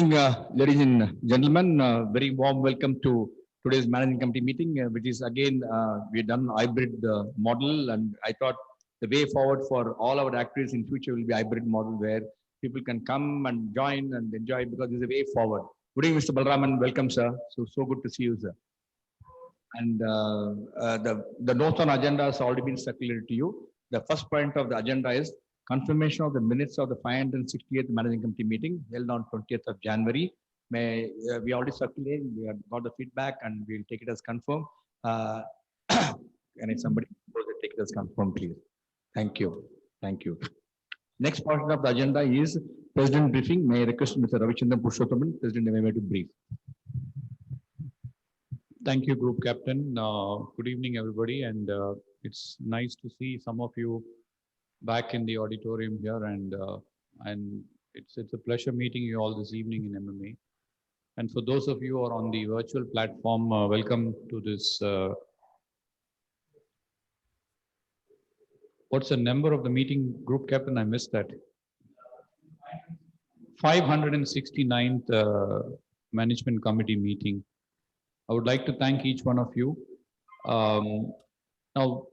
Ladies and gentlemen, very warm welcome to today's managing committee meeting, which is again we've done hybrid model, and I thought the way forward for all our activities in future will be hybrid model where people can come and join and enjoy because there's a way forward. Good evening, Mr. Balraman. Welcome, sir. So good to see you, sir. And the notes on agenda has already been circulated to you. The first point of the agenda is confirmation of the minutes of the 568th Managing Committee meeting held on 20th of January. We already circulated, we have got the feedback and we'll take it as confirmed. And if somebody take it as confirmed, please. Thank you. Thank you. Next portion of the agenda is President briefing. May I request Mr. Ravichandran Purushothaman, President MMA, to brief. Thank you, Group Captain. Good evening, everybody. And it's nice to see some of you back in the auditorium here, and it's a pleasure meeting you all this evening in MMA. And for those of you who are on the virtual platform, welcome to this. What's the number of the meeting, Group Captain? I missed that. 569th Management Committee meeting. I would like to thank each one of you. Now,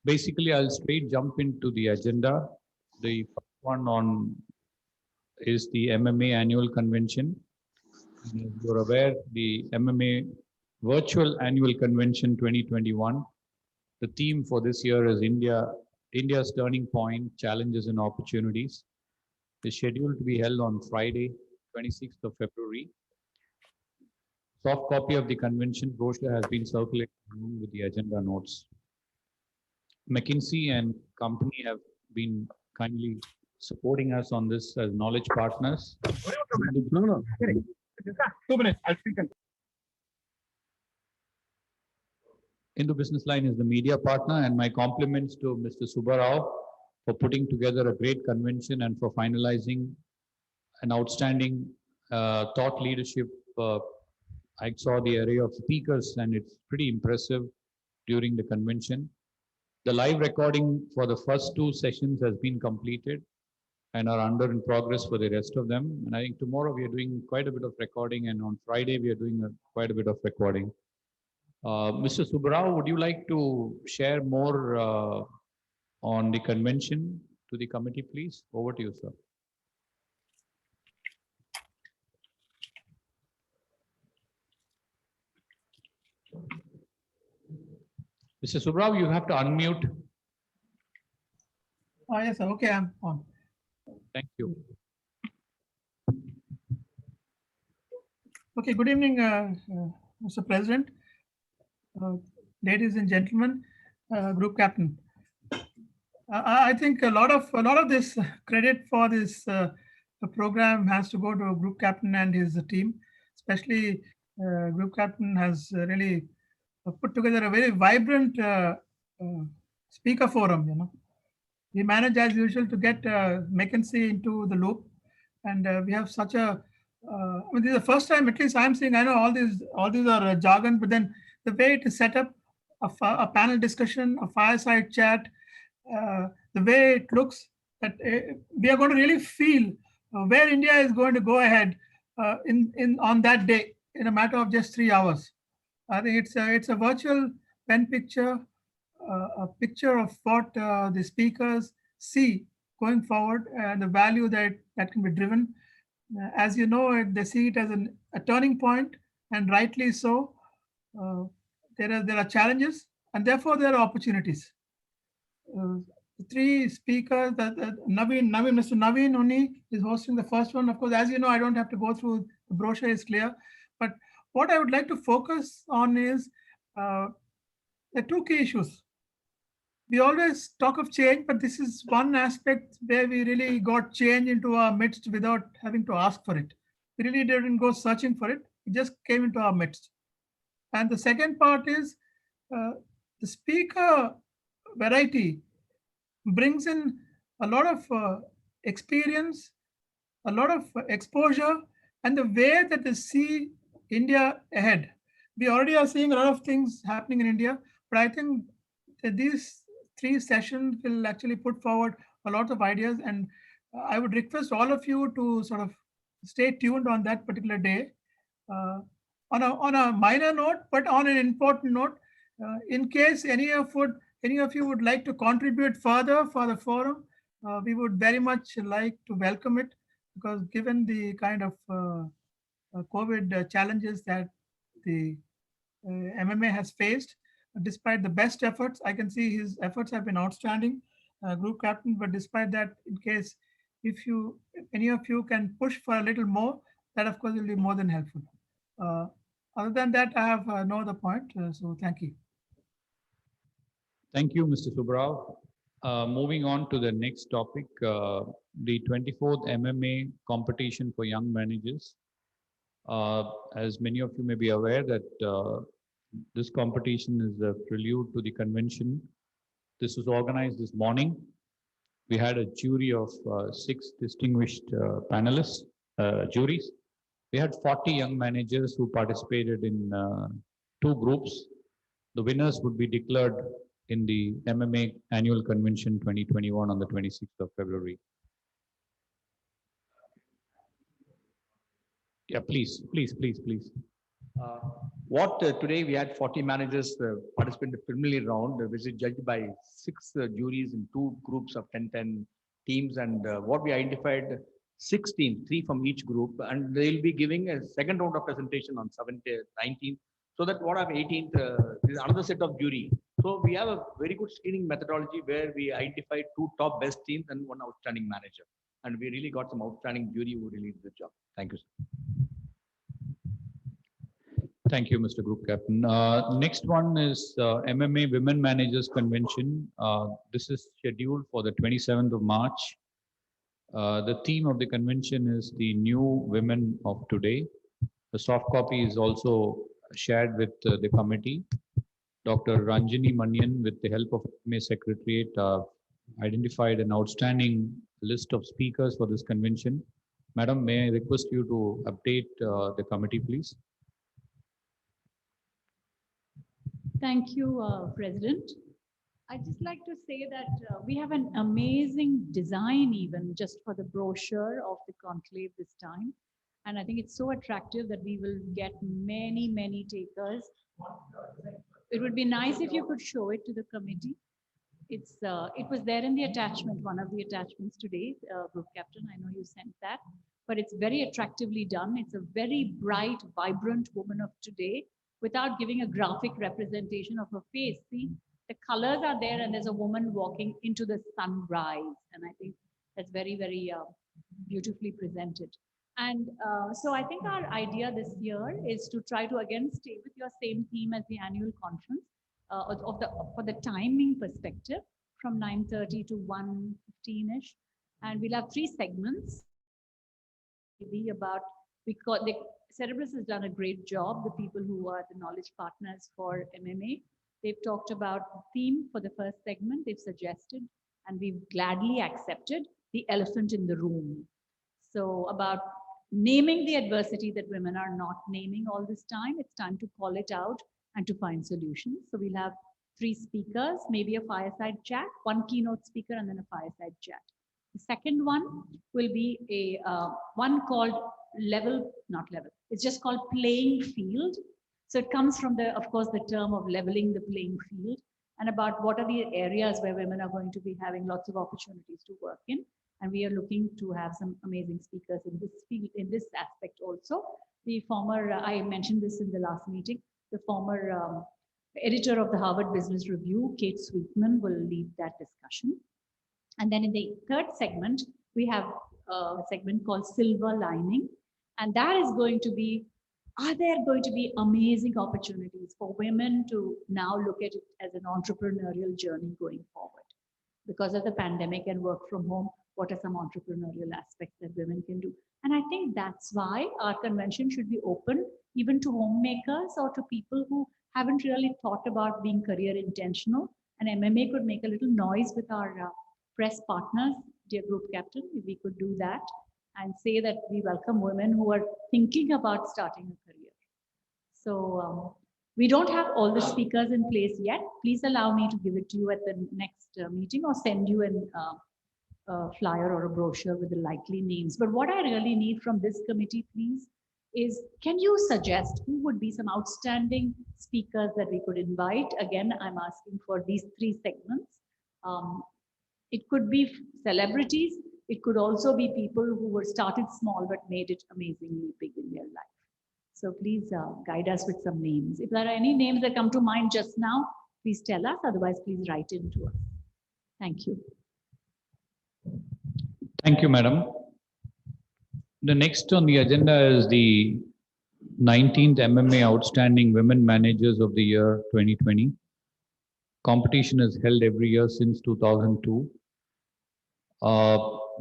basically, I'll straight jump into the agenda. The first one is the MMA annual convention. As you're aware, the MMA virtual annual convention 2021. The theme for this year is India's turning point, challenges and opportunities. It's scheduled to be held on Friday, 26th of February. Soft copy of the convention brochure has been circulated along with the agenda notes. McKinsey and company have been kindly supporting us on this as knowledge partners. 2 minutes, I'll speak. Hindu Business Line is the media partner, and my compliments to Mr. Subbarao for putting together a great convention and for finalizing an outstanding thought leadership. I saw the array of speakers and it's pretty impressive during the convention. The live recording for the first 2 sessions has been completed and are in progress for the rest of them. And I think tomorrow we are doing quite a bit of recording, and on Friday we are doing quite a bit of recording. Mr. Subbarao, would you like to share more on the convention to the committee, please? Over to you, sir. Mr. Subbarao, you have to unmute. Oh, yes, sir. Okay, I'm on. Thank you. Okay, good evening, Mr. President, ladies and gentlemen, Group Captain. I think a lot of this credit for this program has to go to Group Captain and his team. Especially, Group Captain has really put together a very vibrant speaker forum. You know, we manage as usual to get McKinsey into the loop, and we have such a. I mean, this is the first time, at least I'm seeing. I know all these are jargon, but then the way it is set up, a panel discussion, a fireside chat, the way it looks, that we are going to really feel where India is going to go ahead on that day in a matter of just 3 hours. I think it's a virtual pen picture, a picture of what the speakers see going forward and the value that can be driven. As you know, they see it as a turning point, and rightly so. There are challenges, and therefore there are opportunities. The 3 speakers, Mr. Naveen only is hosting the first one. Of course, as you know, I don't have to go through, the brochure is clear. But what I would like to focus on is the 2 key issues. We always talk of change, but this is one aspect where we really got change into our midst without having to ask for it. We really didn't go searching for it. It just came into our midst. And the second part is the speaker variety brings in a lot of experience, a lot of exposure, and the way that they see India ahead. We already are seeing a lot of things happening in India, but I think that these 3 sessions will actually put forward a lot of ideas, and I would request all of you to sort of stay tuned on that particular day. On a minor note, but on an important note, in case any of you would like to contribute further for the forum, we would very much like to welcome it, because given the kind of COVID challenges that the MMA has faced, despite the best efforts, I can see his efforts have been outstanding, group captain. But despite that, in case if any of you can push for a little more, that of course will be more than helpful. Uh, Other than that, I have no other point. So thank you. Thank you, Mr. Subrao. Moving on to the next topic, the 24th MMA competition for young managers. As many of you may be aware that this competition is a prelude to the convention. This was organized this morning. We had a jury of 6 distinguished panelists, juries. We had 40 young managers who participated in 2 groups. The winners would be declared in the MMA Annual Convention 2021 on the 26th of February. Yeah, please. Today we had 40 managers participate in the preliminary round, which is judged by 6 juries in 2 groups of 10 teams. And what we identified, 6 teams, 3 from each group, and they'll be giving a second round of presentation on 17th, 19th. So that what of 18th is another set of jury. So we have a very good screening methodology where we identified 2 top best teams and 1 outstanding manager. And we really got some outstanding jury who really did the job. Thank you, sir. Thank you, Mr. Group Captain. Next one is MMA Women Managers Convention. This is scheduled for the 27th of March. The theme of the convention is the new women of today. The soft copy is also shared with the committee. Dr. Ranjini Manian, with the help of Mma Secretariat, identified an outstanding list of speakers for this convention. Madam, may I request you to update the committee, please? Thank you, President. I'd just like to say that we have an amazing design even just for the brochure of the conclave this time. And I think it's so attractive that we will get many, many takers. It would be nice if you could show it to the committee. It was there in the attachment, one of the attachments today, Group Captain. I know you sent that, but it's very attractively done. It's a very bright, vibrant woman of today without giving a graphic representation of her face. See, the colors are there and there's a woman walking into the sunrise. And I think that's very, very beautifully presented. And so I think our idea this year is to try to again stay with your same theme as the annual conference for the timing perspective from 9:30 to 1:15-ish. And we'll have 3 segments. The Cerebrus has done a great job, the people who are the knowledge partners for MMA. They've talked about the theme for the first segment, they've suggested, and we've gladly accepted the elephant in the room. So about naming the adversity that women are not naming all this time, it's time to call it out and to find solutions. So we'll have 3 speakers, maybe a fireside chat, 1 keynote speaker, and then a fireside chat. The second one will be a one called it's just called playing field. So it comes from of course, the term of leveling the playing field, and about what are the areas where women are going to be having lots of opportunities to work in. And we are looking to have some amazing speakers in this field, in this aspect also. The former, I mentioned this in the last meeting, the former editor of the Harvard Business Review, Kate Sweetman, will lead that discussion. And then in the third segment, we have a segment called Silver Lining. And that is going to be, are there going to be amazing opportunities for women to now look at it as an entrepreneurial journey going forward? Because of the pandemic and work from home, what are some entrepreneurial aspects that women can do? And I think that's why our convention should be open even to homemakers or to people who haven't really thought about being career intentional. And MMA could make a little noise with our press partners, dear Group Captain, if we could do that and say that we welcome women who are thinking about starting a career. So we don't have all the speakers in place yet. Please allow me to give it to you at the next meeting or send you flyer or a brochure with the likely names. But what I really need from this committee, please, is can you suggest who would be some outstanding speakers that we could invite? Again, I'm asking for these three segments. It could be celebrities. It could also be people who were started small but made it amazingly big in their life. So please guide us with some names. If there are any names that come to mind just now, please tell us. Otherwise, please write in to us. Thank you. Thank you, madam. The next on the agenda is the 19th MMA Outstanding Women Managers of the Year 2020. Competition is held every year since 2002.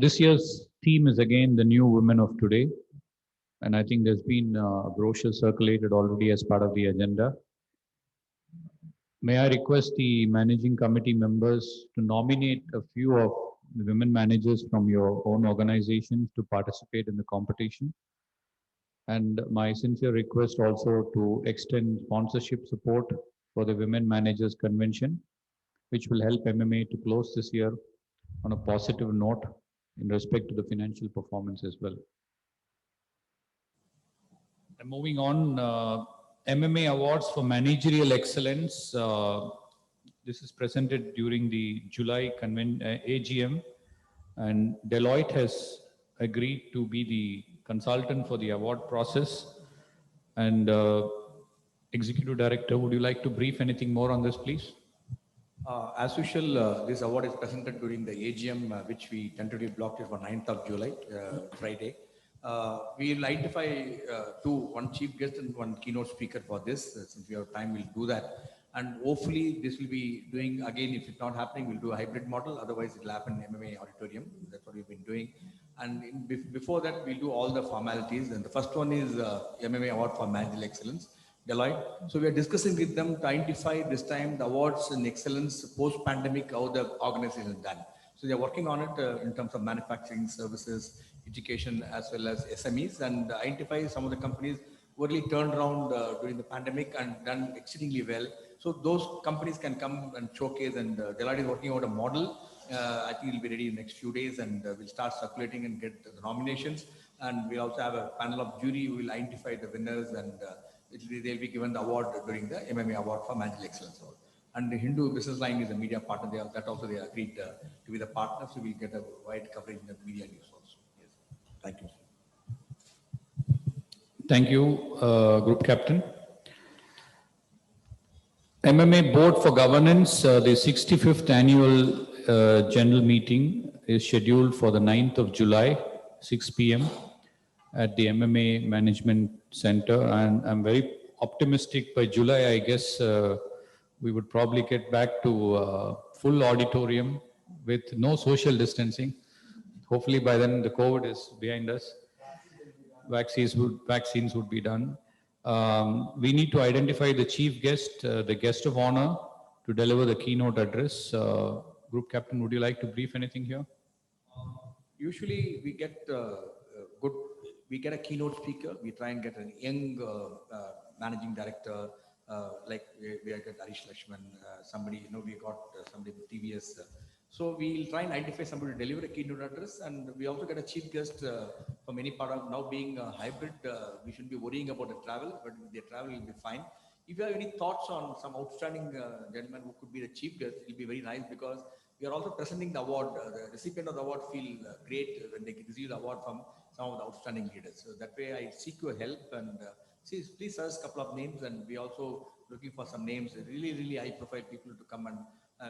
This year's theme is again the new women of today. And I think there's been a brochure circulated already as part of the agenda. May I request the managing committee members to nominate a few of the women managers from your own organizations to participate in the competition. And my sincere request also to extend sponsorship support for the Women Managers Convention, which will help MMA to close this year on a positive note in respect to the financial performance as well. And moving on, MMA Awards for Managerial Excellence. This is presented during the July AGM, and Deloitte has agreed to be the consultant for the award process. And Executive Director, would you like to brief anything more on this, please? As usual, this award is presented during the AGM, which we tentatively blocked it for 9th of July, Friday. We will identify one chief guest and one keynote speaker for this. Since we have time, we'll do that. And hopefully this will be doing, again, if it's not happening, we'll do a hybrid model. Otherwise, it'll happen in MMA auditorium. That's what we've been doing. And before that, we'll do all the formalities. And the first one is MMA Award for Managerial Excellence, Deloitte. So we are discussing with them to identify this time the awards in excellence post-pandemic, how the organization is done. So they're working on it in terms of manufacturing, services, education, as well as SMEs, and identify some of the companies who really turned around during the pandemic and done exceedingly well. So those companies can come and showcase, and Deloitte is working out a model. I think it'll be ready in the next few days, and we'll start circulating and get the nominations. And we'll also have a panel of jury who will identify the winners, and they'll be given the award during the MMA Award for Managerial Excellence. And the Hindu Business Line is a media partner. They agreed to be the partner, so we'll get a wide coverage in the media news also. Yes. Thank you. Thank you, Group Captain. MMA Board for Governance, the 65th Annual General Meeting is scheduled for the 9th of July, 6 p.m. at the MMA Management Center. And I'm very optimistic by July, I guess we would probably get back to full auditorium with no social distancing. Hopefully by then the COVID is behind us. Vaccines would be done. We need to identify the chief guest, the guest of honor, to deliver the keynote address. Group Captain, would you like to brief anything here? Usually we get we get a keynote speaker. We try and get a young managing director, like we got Harish Lakshman, somebody, we got somebody with TVS. So we'll try and identify somebody to deliver a keynote address, and we also get a chief guest from any part of, now being a hybrid, we shouldn't be worrying about the travel, but the travel will be fine. If you have any thoughts on some outstanding gentleman who could be the chief guest, it will be very nice, because we are also presenting the award. The recipient of the award feel great when they receive the award from some of the outstanding leaders. So that way I seek your help, and please suggest a couple of names, and we also looking for some names, really high profile people to come, and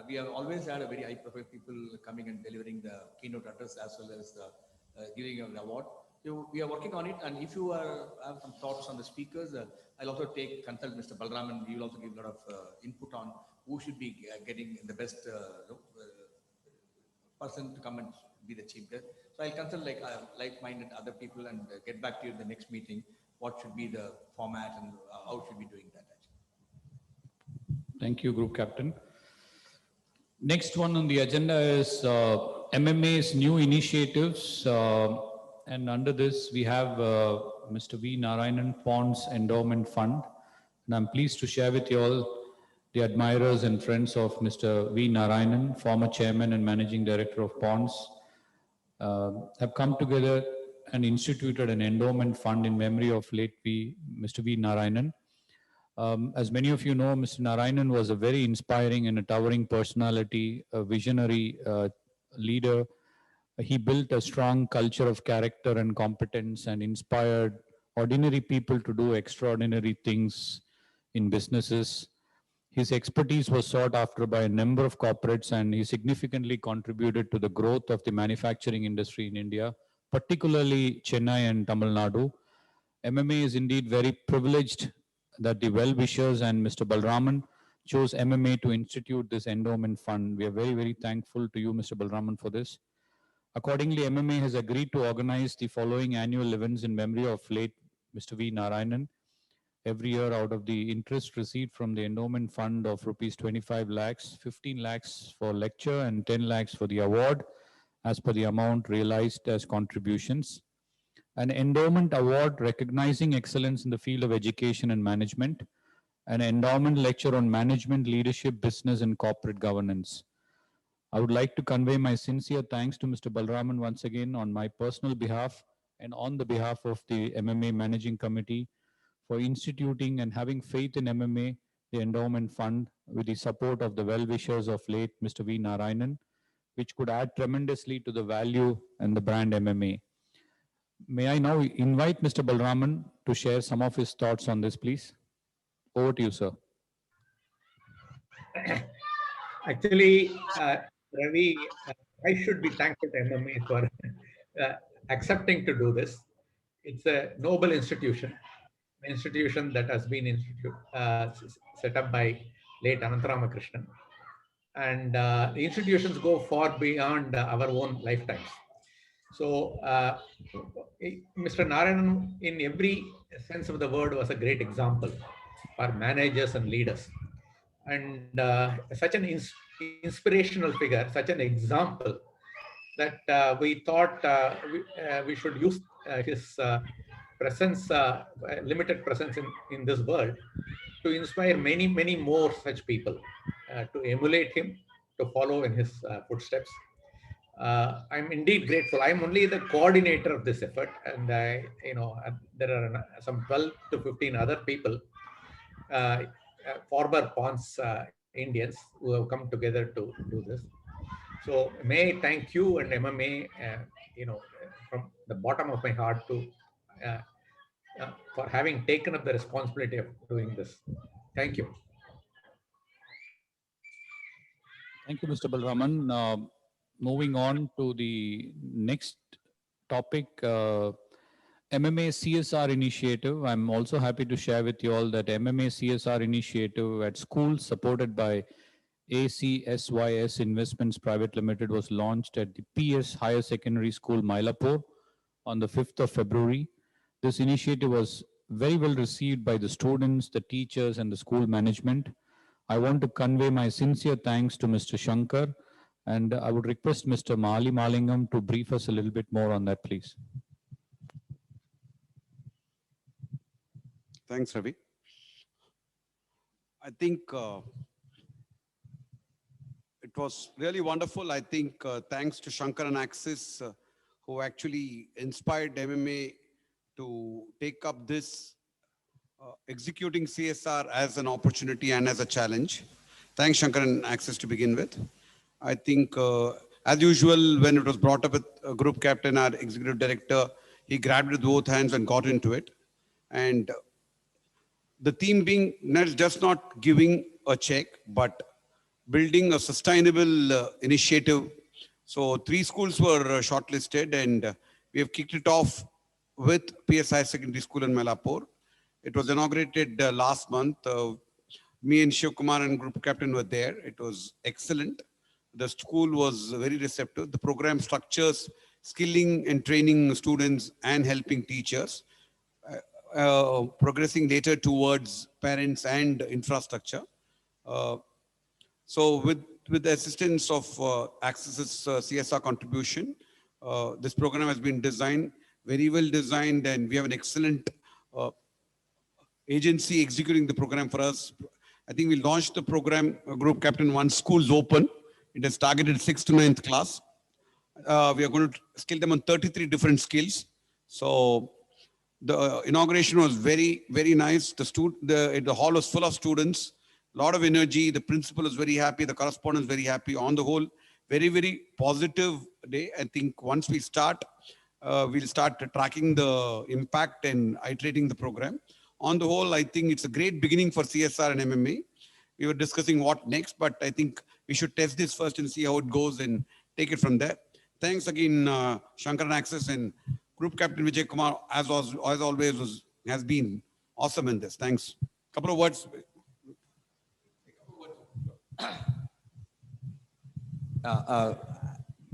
we have always had a very high profile people coming and delivering the keynote address as well as giving an award. So we are working on it, and if you have some thoughts on the speakers, I'll also consult Mr. Balraman. He will also give a lot of input on who should be getting the best person to come and be the chief guest. So I'll consult like-minded other people and get back to you in the next meeting. What should be the format and how should we be doing that? Thank you, Group Captain. Next one on the agenda is MMA's new initiatives. And under this, we have Mr. V. Narayanan Ponds Endowment Fund. And I'm pleased to share with you all the admirers and friends of Mr. V. Narayanan, former chairman and managing director of Ponds, have come together and instituted an endowment fund in memory of late Mr. V. Narayanan. As many of you know, Mr. Narayanan was a very inspiring and a towering personality, a visionary leader. He built a strong culture of character and competence and inspired ordinary people to do extraordinary things in businesses. His expertise was sought after by a number of corporates, and he significantly contributed to the growth of the manufacturing industry in India, particularly Chennai and Tamil Nadu. MMA is indeed very privileged that the well-wishers and Mr. Balraman chose MMA to institute this endowment fund. We are very, very thankful to you, Mr. Balraman, for this. Accordingly, MMA has agreed to organize the following annual events in memory of late Mr. V. Narayanan. Every year, out of the interest received from the endowment fund of rupees 25 lakhs, 15 lakhs for lecture and 10 lakhs for the award, as per the amount realized as contributions. An endowment award recognizing excellence in the field of education and management, an endowment lecture on management, leadership, business, and corporate governance. I would like to convey my sincere thanks to Mr. Balraman once again on my personal behalf and on the behalf of the MMA Managing Committee for instituting and having faith in MMA, the endowment fund, with the support of the well-wishers of late Mr. V. Narayanan, which could add tremendously to the value and the brand MMA. May I now invite Mr. Balraman to share some of his thoughts on this, please? Over to you, sir. Actually, Ravi, I should be thankful to MMA for accepting to do this. It's a noble institution, an institution that has been set up by late Anantaramakrishnan. And the institutions go far beyond our own lifetimes. So Mr. Narayanan, in every sense of the word, was a great example for managers and leaders. And such an inspirational figure, such an example, that we thought we should use his presence, limited presence in this world, to inspire many, many more such people to emulate him, to follow in his footsteps. I'm indeed grateful. I'm only the coordinator of this effort, and there are some 12 to 15 other people, former Pons Indians, who have come together to do this. So may I thank you and MMA, from the bottom of my heart for having taken up the responsibility of doing this. Thank you. Thank you, Mr. Balraman. Moving on to the next topic, MMA CSR Initiative. I'm also happy to share with you all that MMA CSR Initiative at schools, supported by ACSYS Investments Private Limited, was launched at the PS Higher Secondary School, Mylapore, on the 5th of February. This initiative was very well received by the students, the teachers, and the school management. I want to convey my sincere thanks to Mr. Shankar, and I would request Mr. Mali Malingam to brief us a little bit more on that, please. Thanks, Ravi. I think it was really wonderful. I think thanks to Shankar and Axis, who actually inspired MMA to take up this executing CSR as an opportunity and as a challenge. Thanks, Shankar and Axis, to begin with. I think, as usual, when it was brought up with a group captain, our executive director, he grabbed it with both hands and got into it. And the theme being just not giving a check, but building a sustainable initiative. So 3 schools were shortlisted, and we have kicked it off with PSI Secondary School in Mylapore. It was inaugurated last month. Me and Shiv Kumar and group captain were there. It was excellent. The school was very receptive. The program structures skilling and training students and helping teachers, progressing later towards parents and infrastructure. So with the assistance of Axis's CSR contribution, this program has been designed, very well designed, and we have an excellent agency executing the program for us. I think we launched the program, group captain, once schools open. It has targeted 6th to 9th class. We are going to skill them on 33 different skills. So the inauguration was very, very nice. The hall was full of students, a lot of energy. The principal is very happy. The correspondent is very happy. On the whole, very, very positive day. I think once we start, we'll start tracking the impact and iterating the program. On the whole, I think it's a great beginning for CSR and MMA. We were discussing what next, but I think we should test this first and see how it goes and take it from there. Thanks again, Shankar and Axis, and Group Captain Vijay Kumar, as always, has been awesome in this. Thanks. Couple of words.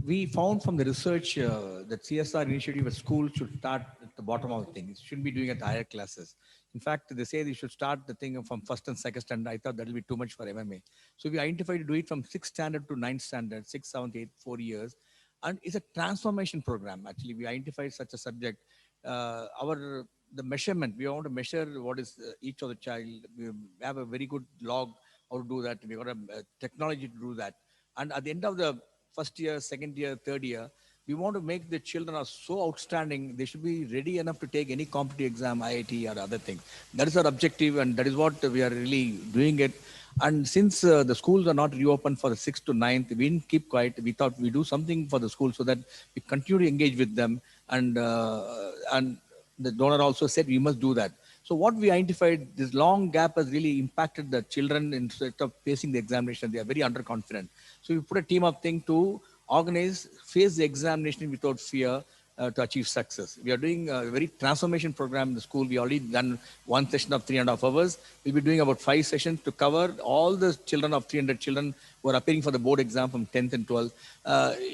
We found from the research that CSR initiative at school should start at the bottom of the thing. It shouldn't be doing at higher classes. In fact, they say they should start the thing from first and second standard. I thought that will be too much for MMA. So we identified to do it from 6th standard to 9th standard, 6th, 7th, 8th, 4 years. And it's a transformation program. Actually, we identified such a subject. The measurement, we want to measure what is each of the child. We have a very good log how to do that. We got a technology to do that. And at the end of the first year, second year, third year, we want to make the children are so outstanding, they should be ready enough to take any competitive exam, IIT or other things. That is our objective, and that is what we are really doing it. And since the schools are not reopened for the 6th to 9th, we didn't keep quiet. We thought we do something for the school so that we continue to engage with them. And the donor also said we must do that. So what we identified, this long gap has really impacted the children instead of facing the examination. They are very underconfident. So we put a team of things to organize, face the examination without fear to achieve success. We are doing a very transformation program in the school. We already done one session of 3.5 hours. We'll be doing about 5 sessions to cover all the children of 300 children who are appearing for the board exam from 10th and 12th.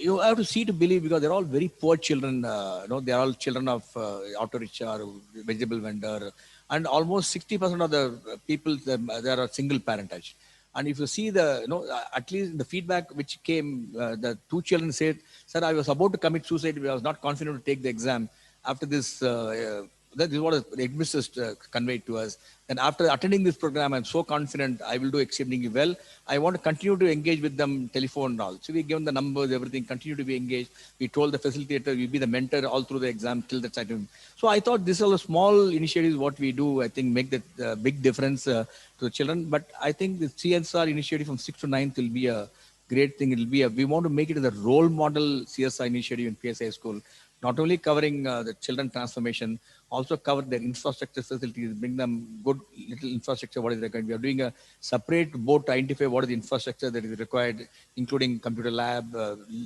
You have to see to believe, because they're all very poor children. They're all children of auto rickshaw, vegetable vendor, and almost 60% of the people, they are single parentage. And if you see at least the feedback which came, the 2 children said, "Sir, I was about to commit suicide. I was not confident to take the exam. After this, that is what the headmistress conveyed to us. And after attending this program, I'm so confident I will do exceedingly well. I want to continue to engage with them, telephone and all." So we gave them the numbers, everything, continue to be engaged. We told the facilitator, we'll be the mentor all through the exam till the time. So I thought this is a small initiatives, what we do, I think make that big difference to the children. But I think the CSR initiative from 6th to 9th will be a great thing. We want to make it as a role model CSR initiative in PSI school, not only covering the children transformation, also cover their infrastructure facilities, bring them good little infrastructure, what is required. We are doing a separate board to identify what is the infrastructure that is required, including computer lab,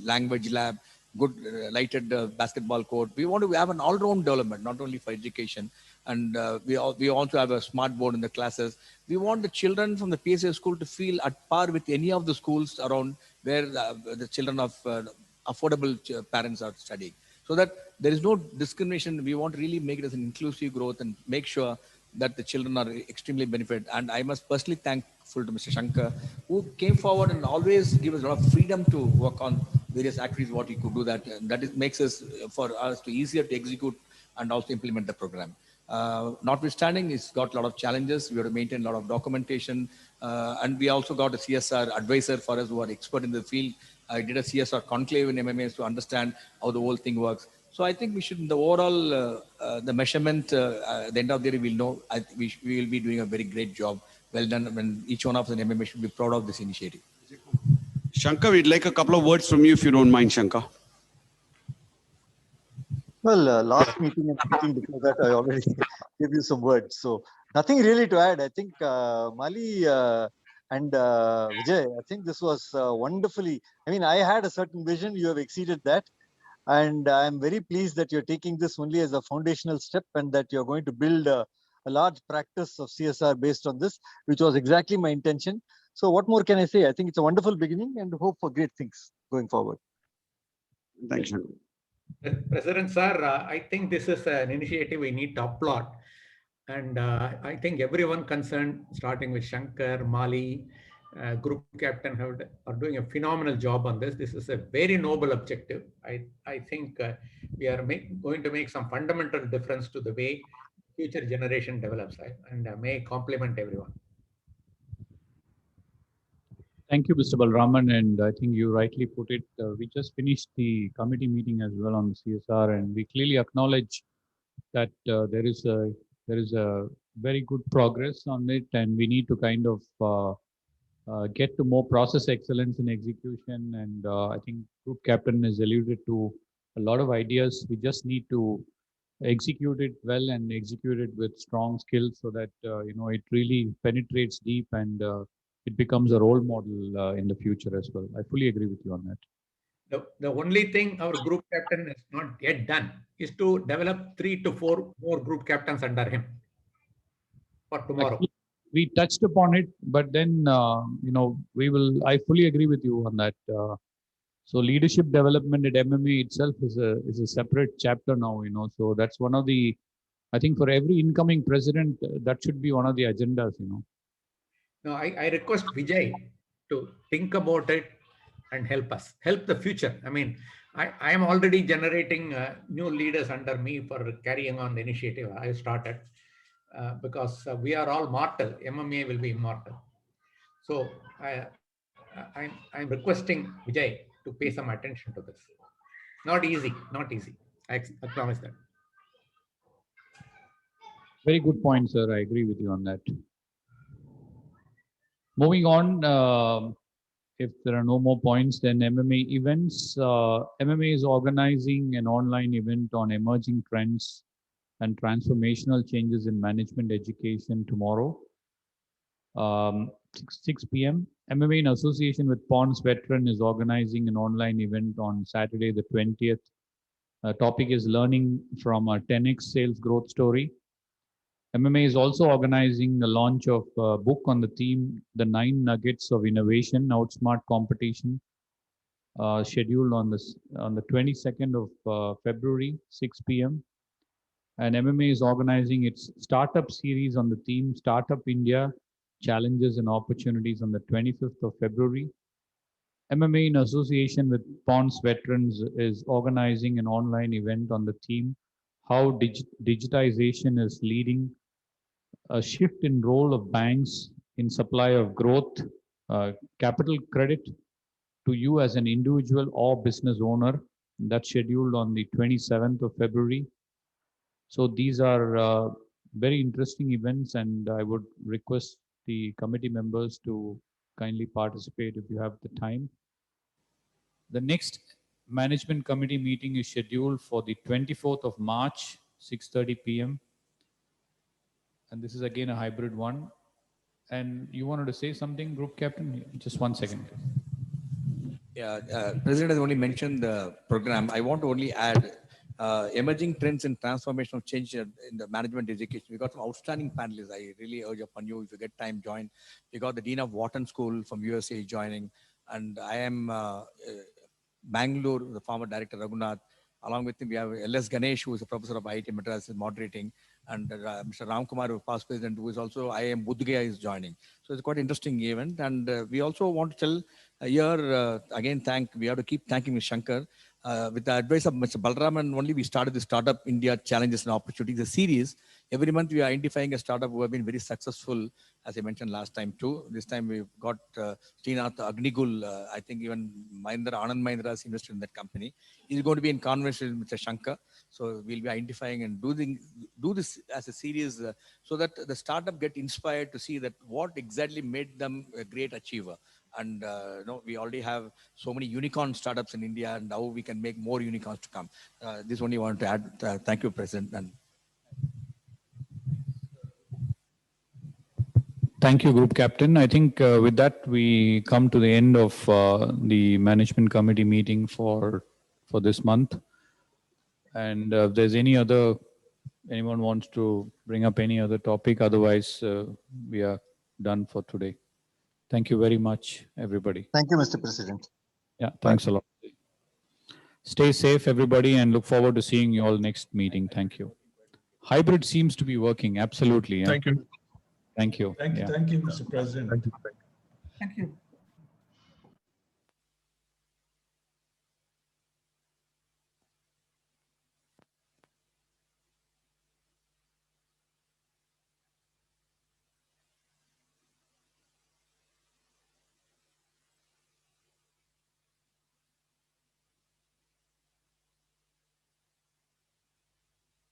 language lab, good lighted basketball court. We want to have an all-round development, not only for education. And we also have a smart board in the classes. We want the children from the PSA school to feel at par with any of the schools around where the children of affordable parents are studying. So that there is no discrimination. We want to really make it as an inclusive growth and make sure that the children are extremely benefit. And I must personally thankful to Mr. Shankar, who came forward and always give us a lot of freedom to work on various activities, what he could do that. And that makes us, for us to easier to execute and also implement the program. Notwithstanding, it's got a lot of challenges. We have to maintain a lot of documentation. And we also got a CSR advisor for us who are expert in the field. I did a CSR conclave in MMAs to understand how the whole thing works. So I think we should, in the overall, the measurement, at the end of the day, we'll know, we will be doing a very great job. Well done. And each one of us in MMA should be proud of this initiative. Shankar, we'd like a couple of words from you, if you don't mind, Shankar. Well, last meeting and meeting before that, I already gave you some words. So nothing really to add. I think Mali and Vijay, I think this was wonderfully, I mean, I had a certain vision. You have exceeded that. And I'm very pleased that you're taking this only as a foundational step and that you're going to build a large practice of CSR based on this, which was exactly my intention. So what more can I say? I think it's a wonderful beginning and hope for great things going forward. Thanks, Shankar. President Sir, I think this is an initiative we need to applaud. And I think everyone concerned, starting with Shankar, Mali, group captain, are doing a phenomenal job on this. This is a very noble objective. I think we are going to make some fundamental difference to the way future generation develops. And may compliment everyone. Thank you, Mr. Balraman, and I think you rightly put it. We just finished the committee meeting as well on the CSR, and we clearly acknowledge that there is a very good progress on it, and we need to kind of get to more process excellence in execution. And I think Group Captain has alluded to a lot of ideas. We just need to execute it well and execute it with strong skills so that it really penetrates deep and it becomes a role model in the future as well. I fully agree with you on that. The only thing our group captain has not yet done is to develop 3 to 4 more group captains under him for tomorrow. Actually, we touched upon it, but then I fully agree with you on that. So leadership development at MMA itself is a separate chapter now. So that's one of the, I think for every incoming president, that should be one of the agendas. Now, I request Vijay to think about it and help us, help the future. I mean, I am already generating new leaders under me for carrying on the initiative I started because we are all mortal. MMA will be immortal. So I'm requesting Vijay to pay some attention to this. Not easy, not easy. I promise that. Very good point, sir. I agree with you on that. Moving on, if there are no more points, then MMA events. MMA is organizing an online event on emerging trends and transformational changes in management education tomorrow, 6 p.m. MMA in association with Pons Veteran is organizing an online event on Saturday, the 20th. Topic is learning from a 10x sales growth story. MMA is also organizing the launch of a book on the theme, The 9 Nuggets of Innovation, Outsmart Competition, scheduled on the 22nd of February, 6 p.m. And MMA is organizing its startup series on the theme, Startup India, Challenges and Opportunities on the 25th of February. MMA in association with Pons Veterans is organizing an online event on the theme, How Digitization is Leading a Shift in Role of Banks in Supply of Growth, Capital Credit to you as an individual or business owner. That's scheduled on the 27th of February. So these are very interesting events, and I would request the committee members to kindly participate if you have the time. The next management committee meeting is scheduled for the 24th of March, 6:30 p.m. And this is again a hybrid one. And you wanted to say something, Group Captain? Just 1 second. Yeah, President has only mentioned the program. I want to only add emerging trends and transformational change in the management education. We got some outstanding panelists. I really urge upon you, if you get time, join. We got the Dean of Wharton School from USA joining. And I am Bangalore, the former director Raghunath. Along with him, we have L.S. Ganesh, who is a professor of IIT Madras, is moderating. And Mr. Ramkumar, who past president, who is also IIM Bodh is joining. So it's quite an interesting event. And we also want to tell here, again, we have to keep thanking Mr. Shankar. With the advice of Mr. Balraman, only we started the Startup India Challenges and Opportunities, a series. Every month we are identifying a startup who have been very successful, as I mentioned last time too. This time we've got Srinath Agnigul, I think even Anand Mahindra has invested in that company. He's going to be in conversation with Mr. Shankar. So we'll be identifying and do this as a series so that the startup get inspired to see that what exactly made them a great achiever. And we already have so many unicorn startups in India, and now we can make more unicorns to come. This only wanted to add. Thank you, President. And thank you, Group Captain. I think with that, we come to the end of the management committee meeting for this month. And if there's anyone wants to bring up any other topic, otherwise we are done for today. Thank you very much, everybody. Thank you, Mr. President. Yeah, thanks a lot. Stay safe, everybody, and look forward to seeing you all next meeting. Thank you. Hybrid seems to be working. Absolutely. Yeah. Thank you. Thank you. Thank you, Mr. President. Thank you.